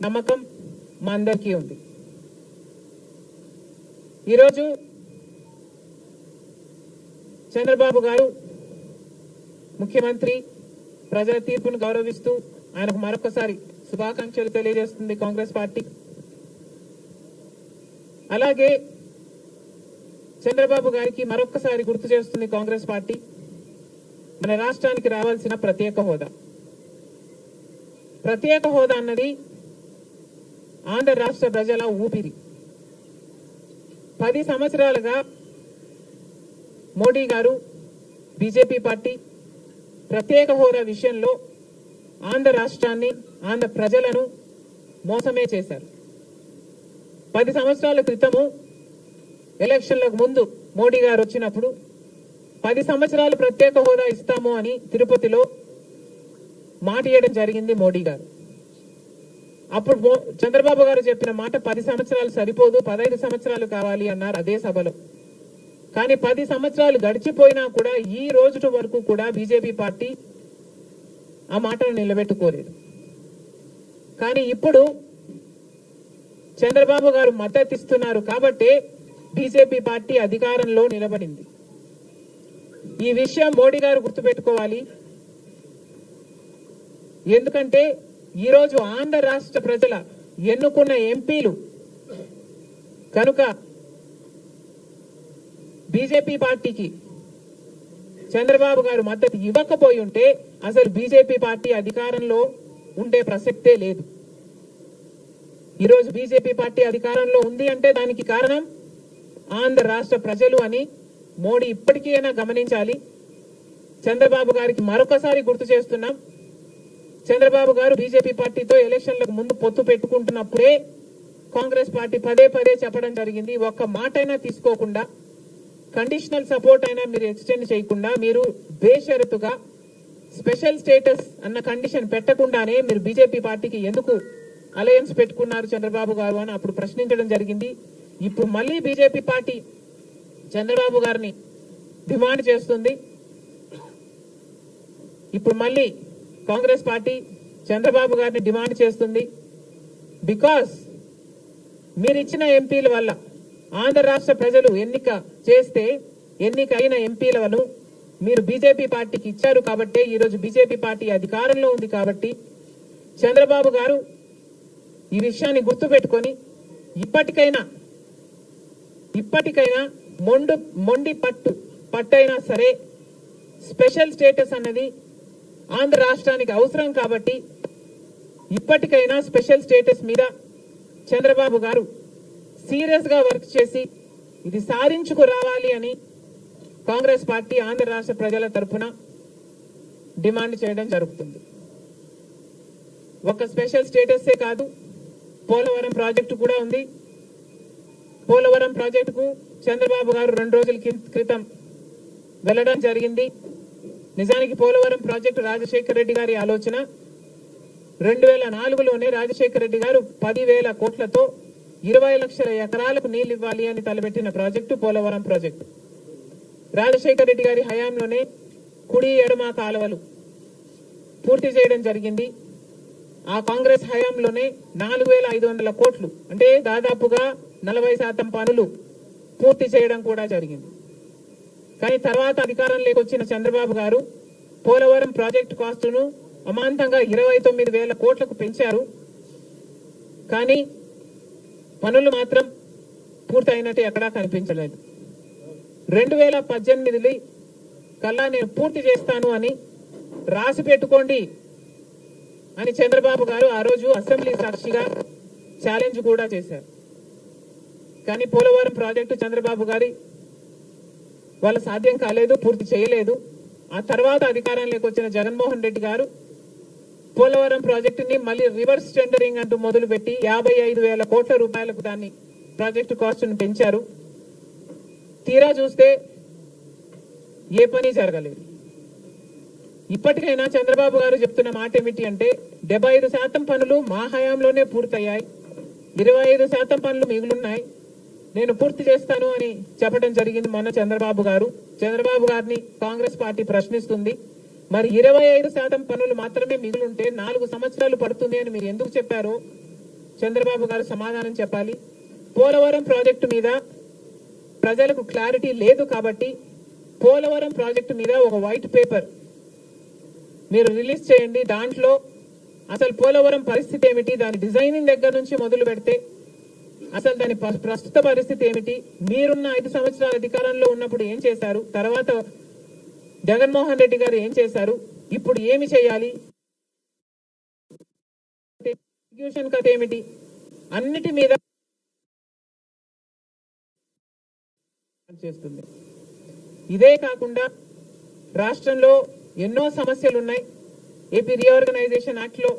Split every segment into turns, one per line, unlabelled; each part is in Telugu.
నమ్మకం మా అందరికీ ఉంది. ఈరోజు చంద్రబాబు గారు ముఖ్యమంత్రి ప్రజల తీర్పును గౌరవిస్తూ ఆయనకు మరొకసారి శుభాకాంక్షలు తెలియజేస్తుంది కాంగ్రెస్ పార్టీ. అలాగే చంద్రబాబు గారికి మరొకసారి గుర్తు చేస్తుంది కాంగ్రెస్ పార్టీ మన రాష్ట్రానికి రావాల్సిన ప్రత్యేక హోదా. ప్రత్యేక హోదా అన్నది ఆంధ్ర రాష్ట్ర ప్రజల ఊపిరి. 10 సంవత్సరాలుగా మోడీ గారు బీజేపీ పార్టీ ప్రత్యేక హోదా విషయంలో ఆంధ్ర రాష్ట్రాన్ని ఆంధ్ర ప్రజలను మోసమే చేశారు. 10 సంవత్సరాల క్రితము ఎలక్షన్లకు ముందు మోడీ గారు వచ్చినప్పుడు 10 సంవత్సరాలు ప్రత్యేక హోదా ఇస్తాము అని తిరుపతిలో మాట ఇవ్వడం జరిగింది మోడీ గారు. అప్పుడు చంద్రబాబు గారు చెప్పిన మాట 10 సంవత్సరాలు సరిపోదు, 15 సంవత్సరాలు కావాలి అన్నారు అదే సభలో. కానీ 10 సంవత్సరాలు గడిచిపోయినా కూడా ఈ రోజు వరకు కూడా బీజేపీ పార్టీ ఆ మాటను నిలబెట్టుకోలేదు. కానీ ఇప్పుడు చంద్రబాబు గారు మద్దతు ఇస్తున్నారు కాబట్టి బీజేపీ పార్టీ అధికారంలో నిలబడింది. ఈ విషయం మోడీ గారు గుర్తుపెట్టుకోవాలి. ఎందుకంటే ఈరోజు ఆంధ్ర రాష్ట్ర ప్రజల ఎన్నుకున్న ఎంపీలు కనుక బీజేపీ పార్టీకి చంద్రబాబు గారు మద్దతు ఇవ్వకపోయి ఉంటే అసలు బీజేపీ పార్టీ అధికారంలో ఉండే ప్రసక్తే లేదు. ఈరోజు బీజేపీ పార్టీ అధికారంలో ఉంది అంటే దానికి కారణం ఆంధ్ర రాష్ట్ర ప్రజలు అని మోడీ ఇప్పటికైనా గమనించాలి. చంద్రబాబు గారికి మరొకసారి గుర్తు చేస్తున్నాం. చంద్రబాబు గారు బీజేపీ పార్టీతో ఎలక్షన్లకు ముందు పొత్తు పెట్టుకుంటున్నప్పుడే కాంగ్రెస్ పార్టీ పదే చెప్పడం జరిగింది. ఒక్క మాట అయినా తీసుకోకుండా, కండిషనల్ సపోర్ట్ అయినా మీరు ఎక్స్టెండ్ చేయకుండా, మీరు బేషరతుగా స్పెషల్ స్టేటస్ అన్న కండిషన్ పెట్టకుండానే మీరు బీజేపీ పార్టీకి ఎందుకు అలయన్స్ పెట్టుకున్నారు చంద్రబాబు గారు అని అప్పుడు ప్రశ్నించడం జరిగింది. ఇప్పుడు మళ్ళీ బీజేపీ పార్టీ చంద్రబాబు గారిని డిమాండ్ చేస్తుంది. ఇప్పుడు మళ్ళీ కాంగ్రెస్ పార్టీ చంద్రబాబు గారిని డిమాండ్ చేస్తుంది. బికాస్ మీరు ఇచ్చిన ఎంపీల వల్ల ఆంధ్ర రాష్ట్ర ప్రజలు ఎన్నికైన ఎంపీలను మీరు బీజేపీ పార్టీకి ఇచ్చారు కాబట్టి ఈరోజు బీజేపీ పార్టీ అధికారంలో ఉంది కాబట్టి చంద్రబాబు గారు ఈ విషయాన్ని గుర్తుపెట్టుకొని ఇప్పటికైనా మొండి పట్టైనా సరే స్పెషల్ స్టేటస్ అన్నది ఆంధ్ర రాష్ట్రానికి అవసరం కాబట్టి ఇప్పటికైనా స్పెషల్ స్టేటస్ మీద చంద్రబాబు గారు సీరియస్ గా వర్క్ చేసి ఇది సాధించుకు రావాలి అని కాంగ్రెస్ పార్టీ ఆంధ్ర రాష్ట్ర ప్రజల తరఫున డిమాండ్ చేయడం జరుగుతుంది. ఒక స్పెషల్ స్టేటసే కాదు, పోలవరం ప్రాజెక్టు కూడా ఉంది. పోలవరం ప్రాజెక్టుకు చంద్రబాబు గారు 2 రోజుల క్రితం వెళ్లడం జరిగింది. నిజానికి పోలవరం ప్రాజెక్టు రాజశేఖర రెడ్డి గారి ఆలోచన. 2004లోనే రాజశేఖర రెడ్డి గారు 10,000 కోట్లతో 20 లక్షల ఎకరాలకు నీళ్లు ఇవ్వాలి అని తలపెట్టిన ప్రాజెక్టు పోలవరం ప్రాజెక్టు. రాజశేఖర రెడ్డి గారి హయాంలోనే కుడి ఎడమ కాలువలు పూర్తి చేయడం జరిగింది. ఆ కాంగ్రెస్ హయాంలోనే 4,500 కోట్లు అంటే దాదాపుగా 40% పనులు పూర్తి చేయడం కూడా జరిగింది. కానీ తర్వాత అధికారంలోకి వచ్చిన చంద్రబాబు గారు పోలవరం ప్రాజెక్టు కాస్టును అమాంతంగా 29,000 కోట్లకు పెంచారు. కానీ పనులు మాత్రం పూర్తయినట్టు ఎక్కడా కనిపించలేదు. 2018 కల్లా నేను పూర్తి చేస్తాను అని రాసి పెట్టుకోండి అని చంద్రబాబు గారు ఆ రోజు అసెంబ్లీ సాక్షిగా ఛాలెంజ్ కూడా చేశారు. కానీ పోలవరం ప్రాజెక్టు చంద్రబాబు గారి వాళ్ళ సాధ్యం కాలేదు, పూర్తి చేయలేదు. ఆ తర్వాత అధికారంలోకి వచ్చిన జగన్మోహన్ రెడ్డి గారు పోలవరం ప్రాజెక్టుని మళ్ళీ రివర్స్ టెండరింగ్ అంటూ మొదలుపెట్టి 55,000 కోట్ల రూపాయలకు దాన్ని ప్రాజెక్టు కాస్ట్ను పెంచారు. తీరా చూస్తే ఏ పని జరగలేదు. ఇప్పటికైనా చంద్రబాబు గారు చెప్తున్న మాట ఏమిటి అంటే 75% పనులు మా హయాంలోనే పూర్తయ్యాయి, 25% పనులు మిగులున్నాయి, నేను పూర్తి చేస్తాను అని చెప్పడం జరిగింది మొన్న చంద్రబాబు గారిని కాంగ్రెస్ పార్టీ ప్రశ్నిస్తుంది. మరి 25% పనులు మాత్రమే మిగులుంటే 4 సంవత్సరాలు పడుతుంది అని మీరు ఎందుకు చెప్పారో చంద్రబాబు గారు సమాధానం చెప్పాలి. పోలవరం ప్రాజెక్టు మీద ప్రజలకు క్లారిటీ లేదు కాబట్టి పోలవరం ప్రాజెక్టు మీద ఒక వైట్ పేపర్ మీరు రిలీజ్ చేయండి. దాంట్లో అసలు పోలవరం పరిస్థితి ఏమిటి, దాని డిజైనింగ్ దగ్గర నుంచి మొదలు పెడితే అసలు దాని ప్రస్తుత పరిస్థితి ఏమిటి, మీరున్న 5 సంవత్సరాల అధికారంలో ఉన్నప్పుడు ఏం చేశారు, తర్వాత జగన్మోహన్ రెడ్డి గారు ఏం చేశారు, ఇప్పుడు ఏమి చేయాలి, ఎగ్జిక్యూషన్ కథ ఏమిటి, అన్నిటి మీద చేస్తుంది. ఇదే కాకుండా రాష్ట్రంలో ఎన్నో సమస్యలు ఉన్నాయి. ఏపీ రీఆర్గనైజేషన్ యాక్ట్ లో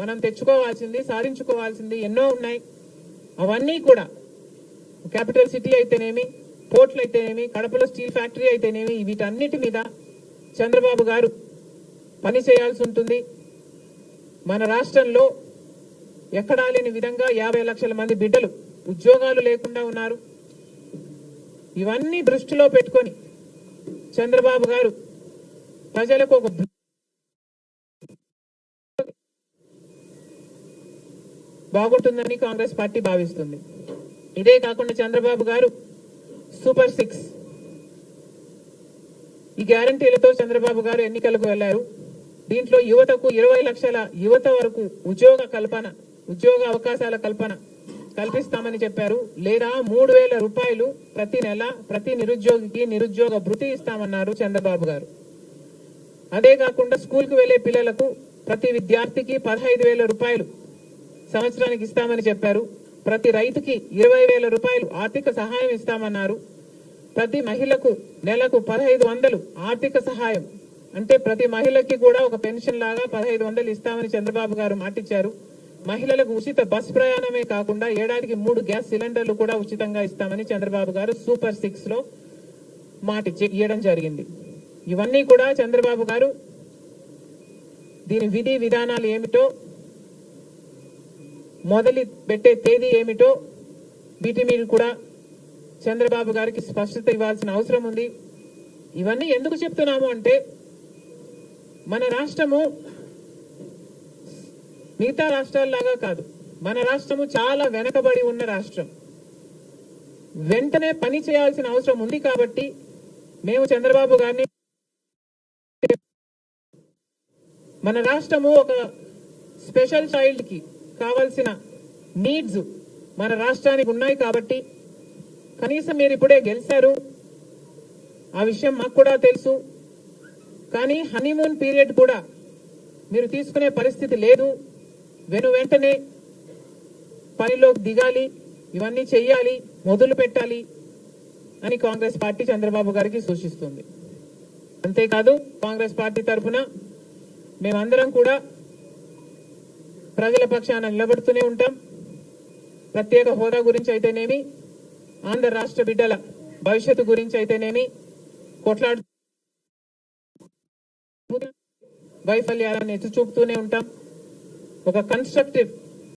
మనం తెచ్చుకోవాల్సింది, సాధించుకోవాల్సింది ఎన్నో ఉన్నాయి. అవన్నీ కూడా క్యాపిటల్ సిటీ అయితేనేమి, పోర్ట్లు అయితేనేమి, కడపలో స్టీల్ ఫ్యాక్టరీ అయితేనేమి, వీటన్నిటి మీద చంద్రబాబు గారు పని చేయాల్సి ఉంటుంది. మన రాష్ట్రంలో ఎక్కడా లేని విధంగా 50 లక్షల మంది బిడ్డలు ఉద్యోగాలు లేకుండా ఉన్నారు. ఇవన్నీ దృష్టిలో పెట్టుకొని చంద్రబాబు గారు ప్రజలకు ఒక బాగుంటుందని కాంగ్రెస్ పార్టీ భావిస్తుంది. ఇదే కాకుండా చంద్రబాబు గారు సూపర్ 6 ఈ గ్యారంటీలతో చంద్రబాబు గారు ఎన్నికలకు వెళ్లారు. దీంట్లో యువతకు 20 లక్షల యువత వరకు ఉద్యోగ అవకాశాల కల్పన కల్పిస్తామని చెప్పారు. లేదా 3,000 రూపాయలు ప్రతి నెల ప్రతి నిరుద్యోగికి నిరుద్యోగ భృతి ఇస్తామన్నారు చంద్రబాబు గారు. అదే కాకుండా స్కూల్ కు వెళ్లే పిల్లలకు ప్రతి విద్యార్థికి 15,000 రూపాయలు సంవత్సరానికి ఇస్తామని చెప్పారు. ప్రతి రైతుకి 20,000 రూపాయలు ఆర్థిక సహాయం ఇస్తామన్నారు. ప్రతి మహిళకు నెలకు 1,500 ఆర్థిక సహాయం, అంటే ప్రతి మహిళకి కూడా ఒక పెన్షన్ లాగా 1,500 ఇస్తామని చంద్రబాబు గారు మాటిచ్చారు. మహిళలకు ఉచిత బస్ ప్రయాణమే కాకుండా ఏడాదికి 3 గ్యాస్ సిలిండర్లు కూడా ఉచితంగా ఇస్తామని చంద్రబాబు గారు సూపర్ 6 లో ఇవ్వడం జరిగింది. ఇవన్నీ కూడా చంద్రబాబు గారు దీని విధి విధానాలు ఏమిటో, మొదలు పెట్టే తేదీ ఏమిటో వీటి మీద కూడా చంద్రబాబు గారికి స్పష్టత ఇవ్వాల్సిన అవసరం ఉంది. ఇవన్నీ ఎందుకు చెప్తున్నాము అంటే మన రాష్ట్రము మిగతా రాష్ట్రాల్లాగా కాదు. మన రాష్ట్రము చాలా వెనకబడి ఉన్న రాష్ట్రం. వెంటనే పని చేయాల్సిన అవసరం ఉంది కాబట్టి మేము చంద్రబాబు గారిని, మన రాష్ట్రము ఒక స్పెషల్ చైల్డ్ కి కావాల్సిన నీడ్స్ మన రాష్ట్రానికి ఉన్నాయి కాబట్టి కనీసం మీరు ఇప్పుడే గెలిచారు, ఆ విషయం మాకు కూడా తెలుసు. కానీ హనీమూన్ పీరియడ్ కూడా మీరు తీసుకునే పరిస్థితి లేదు. వెంటనే పనిలోకి దిగాలి, ఇవన్నీ చెయ్యాలి, మొదలు పెట్టాలి అని కాంగ్రెస్ పార్టీ చంద్రబాబు గారికి సూచిస్తుంది. అంతేకాదు కాంగ్రెస్ పార్టీ తరఫున మేమందరం కూడా ప్రజల పక్షాన నిలబడుతూనే ఉంటాం. ప్రత్యేక హోదా గురించి అయితేనేమి, ఆంధ్ర రాష్ట్ర బిడ్డల భవిష్యత్తు గురించి అయితేనేమి కొట్లాడు వైఫల్యాలను ఎత్తి చూపుతూనే ఉంటాం. ఒక కన్స్ట్రక్టివ్